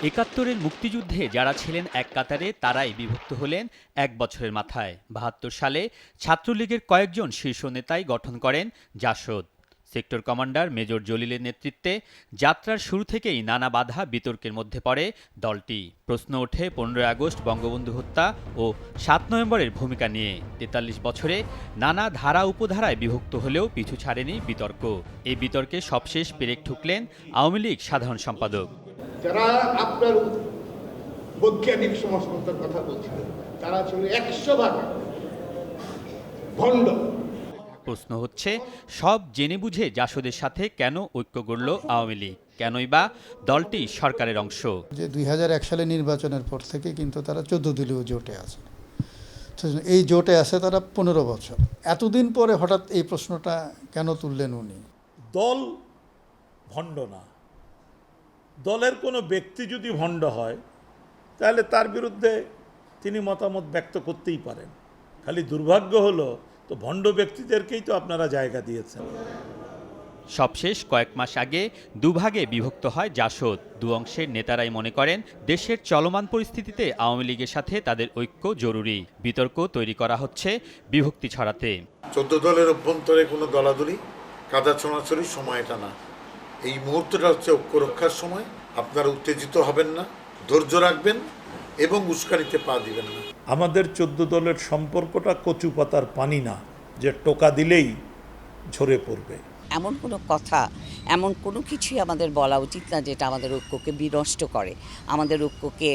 একাত্তরের মুক্তিযুদ্ধে যারা ছিলেন এক কাতারে তারাই বিভক্ত হলেন এক বছরের মাথায়। ৭২ সালে ছাত্রলীগের কয়েকজন শীর্ষ নেতাই গঠন করেন জাসদ। সেক্টর কমান্ডার মেজর জলিলের নেতৃত্বে যাত্রার শুরু থেকেই নানা বাধা বিতর্কের মধ্যে পড়ে দলটি। প্রশ্ন ওঠে ১৫ই আগস্ট বঙ্গবন্ধু হত্যা ও ৭ নভেম্বরের ভূমিকা নিয়ে। ৪৩ বছরে নানা ধারা উপধারায় বিভক্ত হলেও পিছু ছাড়েনি বিতর্ক। এই বিতর্কে সবশেষ পেরেক ঠুকলেন আওয়ামী লীগ সাধারণ সম্পাদক। যারা আপনার বৈজ্ঞানিক সমাজতন্ত্রের কথা বলছিলেন তারা ছিল ১০০% ভণ্ড। প্রশ্ন হচ্ছে, সব জেনে বুঝে জাসদের সাথে কেন ঐক্য গড়ল আওয়ামী লীগ? কেনই বা দলটি সরকারের অংশ? যে ২০০১ সালে নির্বাচনের পর থেকে কিন্তু তারা ১৪ দলীয় জোটে আছে। এই জোটে আছে তারা ১৫ বছর। এতদিন পরে হঠাৎ এই প্রশ্নটা কেন তুললেন উনি? দল ভণ্ড না, দলের কোনো ব্যক্তি যদি ভণ্ড হয় তাহলে তার বিরুদ্ধে তিনি মতামত ব্যক্ত করতেই পারেন। খালি দুর্ভাগ্য হলো তো ভণ্ড ব্যক্তিদেরকেই তো আপনারা জায়গা দিয়েছেন। সবশেষ কয়েক মাস আগে দুভাগে বিভক্ত হয় জাসদ। দু অংশের নেতারাই মনে করেন দেশের চলমান পরিস্থিতিতে আওয়ামী লীগের সাথে তাদের ঐক্য জরুরি। বিতর্ক তৈরি করা হচ্ছে বিভক্তি ছড়াতে। ১৪ দলের অভ্যন্তরে কোনো দলাদলি কাদা ছোঁড়াছড়ির সময় এটা না। এই মুহূর্তটা হচ্ছে ঐক্য রক্ষার সময়। আপনারা উত্তেজিত হবেন না, ধৈর্য রাখবেন এবং উস্কানিতে পা দিবেন না। আমাদের ১৪ দলের সম্পর্কটা কচু পাতার পানি না, যে টোকা দিলেই ঝরে পড়বে। এমন কোনো কথা, এমন কোনো কিছুই আমাদের বলা উচিত না যেটা আমাদের ঐক্যকে বিনষ্ট করে, আমাদের ঐক্যকে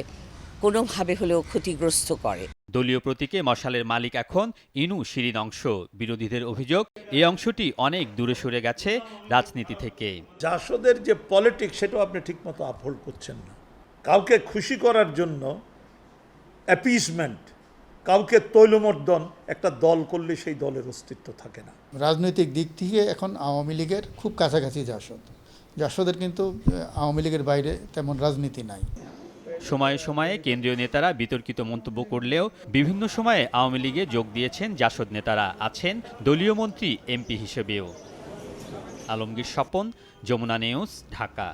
কোনোভাবে হলেও ক্ষতিগ্রস্ত করে। দলীয় প্রতীকে মশালের মালিক এখন ইনু শিরিন অংশ। বিরোধীদের অভিযোগ, এই অংশটি অনেক দূরে সরে গেছে রাজনীতি থেকে। জাসদের যে পলিটিক্স সেটাও আপনি ঠিকমতো আপহোল্ড করছেন না। কাউকে খুশি করার জন্য অ্যাপিসমেন্ট, কাউকে তৈলমর্দন একটা দল করলে সেই দলের অস্তিত্ব থাকে না। রাজনৈতিক দিক থেকে এখন আওয়ামী লীগের খুব কাছাকাছি জাসদের কিন্তু আওয়ামী লীগের বাইরে তেমন রাজনীতি নাই। সময়ে সময়ে কেন্দ্রীয় নেতারা বিতর্কিত মন্তব্য করলেও বিভিন্ন সময়ে আওয়ামী লীগে যোগ দিয়েছেন জাসদ নেতারা, আছেন দলীয় মন্ত্রী, এমপি হিসেবেও। আলমগীর স্বপন, যমুনা নিউজ, ঢাকা।